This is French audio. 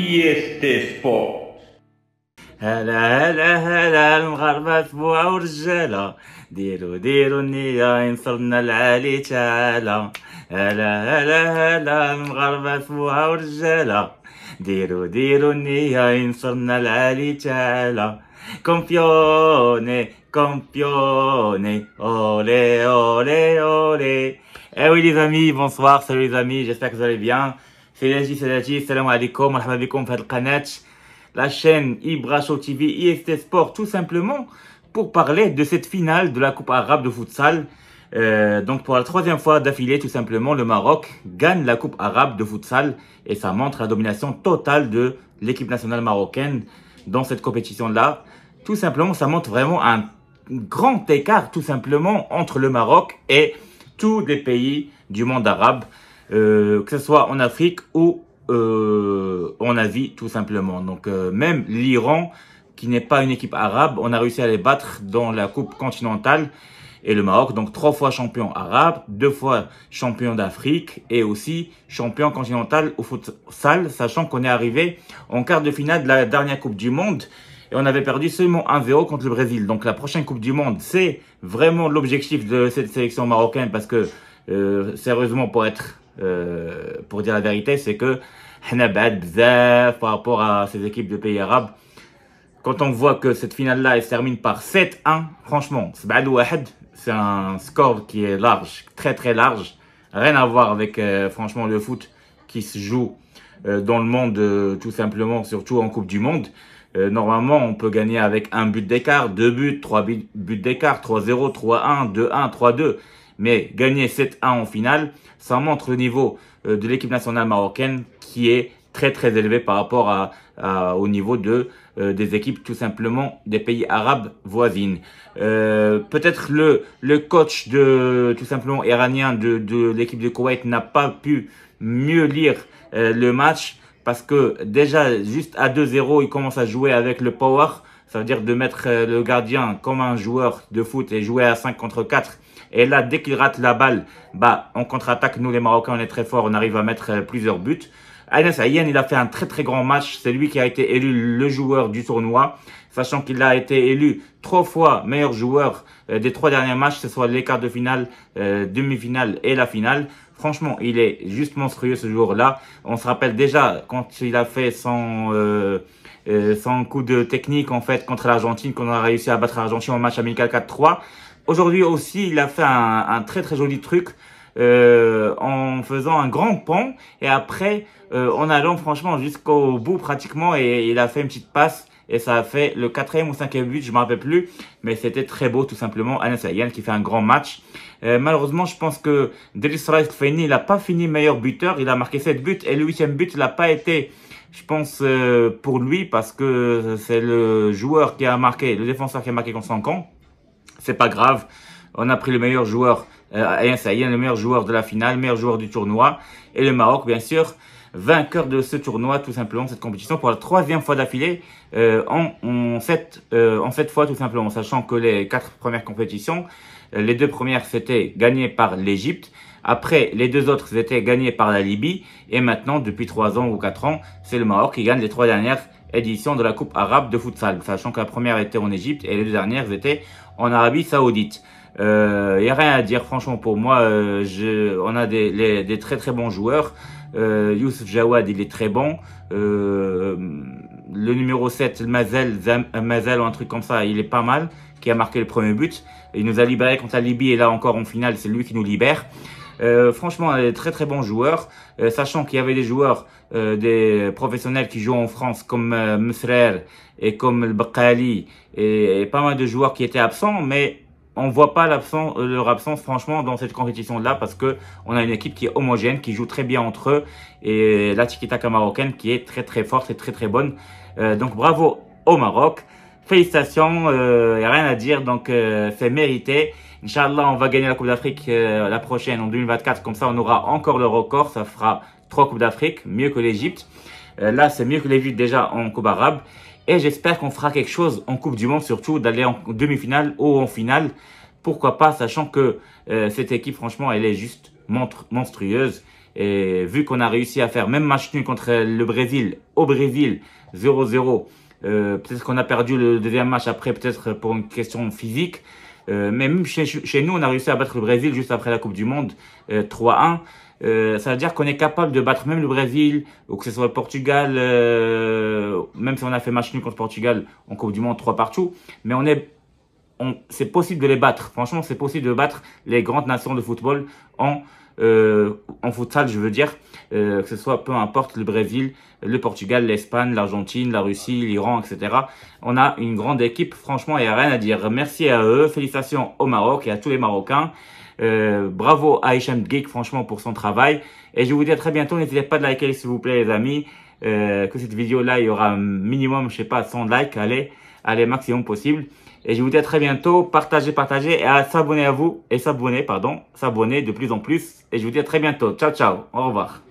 IST Sport. هلا هلا هلا المغاربة تبوع ورجالة، ديروا النية ينصرنا العالي تعالى. هلا هلا هلا المغاربة تبوع ورجالة، ديروا النية ينصرنا العالي تعالى. Campione, campione, olé, olé, olé. Eh oui les amis, bonsoir, salut les amis, j'espère que vous allez bien. C'est Laji, salam alaikum, marhaba bikoum fad qanat, la chaîne Ibra Show TV IST Sport, tout simplement pour parler de cette finale de la Coupe arabe de futsal. Donc pour la troisième fois d'affilée, tout simplement, le Maroc gagne la Coupe arabe de futsal et ça montre la domination totale de l'équipe nationale marocaine dans cette compétition-là. Tout simplement, ça montre vraiment un grand écart, tout simplement, entre le Maroc et tous les pays du monde arabe, que ce soit en Afrique ou en Asie, tout simplement. Donc, même l'Iran, qui n'est pas une équipe arabe, on a réussi à les battre dans la Coupe continentale. Et le Maroc, donc 3 fois champion arabe, 2 fois champion d'Afrique et aussi champion continental au futsal, sachant qu'on est arrivé en quart de finale de la dernière Coupe du Monde et on avait perdu seulement 1-0 contre le Brésil. Donc la prochaine Coupe du Monde, c'est vraiment l'objectif de cette sélection marocaine parce que, sérieusement, pour dire la vérité, c'est que par rapport à ces équipes de pays arabes. Quand on voit que cette finale-là, elle se termine par 7-1, franchement, c'est un score qui est large, très très large. Rien à voir avec, franchement, le foot qui se joue dans le monde, tout simplement, surtout en Coupe du Monde. Normalement, on peut gagner avec un but d'écart, 2 buts, 3 buts d'écart, 3-0, 3-1, 2-1, 3-2. Mais gagner 7-1 en finale, ça montre le niveau de l'équipe nationale marocaine qui est très très élevé par rapport au niveau des équipes tout simplement des pays arabes voisines. Peut-être le coach tout simplement iranien de l'équipe de Koweït n'a pas pu mieux lire le match parce que déjà juste à 2-0 il commence à jouer avec le power, ça veut dire de mettre le gardien comme un joueur de foot et jouer à 5 contre 4. Et là, dès qu'il rate la balle, on contre-attaque. Nous, les Marocains, on est très forts. On arrive à mettre plusieurs buts. Anas Ayyan, il a fait un très très grand match. C'est lui qui a été élu le joueur du tournoi. Sachant qu'il a été élu 3 fois meilleur joueur des 3 derniers matchs, que ce soit les quarts de finale, demi-finale et la finale. Franchement, il est juste monstrueux ce jour-là. On se rappelle déjà quand il a fait son coup de technique en fait contre l'Argentine, qu'on a réussi à battre l'Argentine en match amical 4-3. Aujourd'hui aussi, il a fait un très très joli truc en faisant un grand pont et après en allant franchement jusqu'au bout pratiquement et il a fait une petite passe et ça a fait le 4e ou 5e but, je me rappelle plus, mais c'était très beau tout simplement. Anas Ayyan qui fait un grand match. Malheureusement, je pense que Delis Raïs Feni, il a pas fini meilleur buteur, il a marqué 7 buts et le 8e but, il n'a pas été, je pense, pour lui parce que c'est le joueur qui a marqué, le défenseur qui a marqué contre son camp. C'est pas grave, on a pris le meilleur joueur, Anas Ayyan, le meilleur joueur de la finale, meilleur joueur du tournoi. Et le Maroc, bien sûr, vainqueur de ce tournoi, tout simplement, cette compétition, pour la 3e fois d'affilée, en 7 fois, tout simplement, sachant que les 4 premières compétitions, les 2 premières, c'était gagnées par l'Égypte. Après, les 2 autres, c'était gagnées par la Libye. Et maintenant, depuis 3 ans ou 4 ans, c'est le Maroc qui gagne les 3 dernières éditions de la Coupe arabe de futsal, sachant que la première était en Égypte et les 2 dernières étaient en Arabie Saoudite. Y a rien à dire, franchement, pour moi, on a des très très bons joueurs. Youssef Jawad, il est très bon. Le numéro 7, Mazel ou un truc comme ça, il est pas mal, qui a marqué le premier but. Il nous a libéré contre la Libye et là encore en finale, c'est lui qui nous libère. Franchement, des très très bons joueurs, sachant qu'il y avait des joueurs, des professionnels qui jouent en France comme Mesrer et comme le Bakali et pas mal de joueurs qui étaient absents, mais on voit pas leur absence franchement dans cette compétition-là parce que on a une équipe qui est homogène, qui joue très bien entre eux et la tiki-taka marocaine qui est très très forte et très très bonne. Donc bravo au Maroc, félicitations, y a rien à dire, donc c'est mérité. Inch'Allah, on va gagner la Coupe d'Afrique la prochaine en 2024, comme ça on aura encore le record, ça fera 3 Coupes d'Afrique, mieux que l'Égypte. Là c'est mieux que l'Égypte déjà en Coupe arabe. Et j'espère qu'on fera quelque chose en Coupe du Monde, surtout d'aller en demi-finale ou en finale. Pourquoi pas, sachant que cette équipe, franchement, elle est juste monstrueuse. Et vu qu'on a réussi à faire même match nul contre le Brésil, au Brésil, 0-0, peut-être qu'on a perdu le deuxième match après, peut-être pour une question physique. Mais même chez nous, on a réussi à battre le Brésil juste après la Coupe du Monde, 3-1. Ça veut dire qu'on est capable de battre même le Brésil, ou que ce soit le Portugal, même si on a fait match nul contre le Portugal en Coupe du Monde 3 partout. Mais c'est possible de les battre. Franchement, c'est possible de battre les grandes nations de football en futsal, je veux dire, que ce soit peu importe le Brésil, le Portugal, l'Espagne, l'Argentine, la Russie, l'Iran, etc. On a une grande équipe, franchement, il n'y a rien à dire. Merci à eux, félicitations au Maroc et à tous les Marocains. Bravo à Hicham Geek, franchement, pour son travail. Et je vous dis à très bientôt. N'hésitez pas de liker, s'il vous plaît, les amis. Que cette vidéo-là, il y aura un minimum, je sais pas, 100 likes. Allez, maximum possible. Et je vous dis à très bientôt. Partagez et à s'abonner à vous. Et s'abonner de plus en plus. Et je vous dis à très bientôt. Ciao, ciao. Au revoir.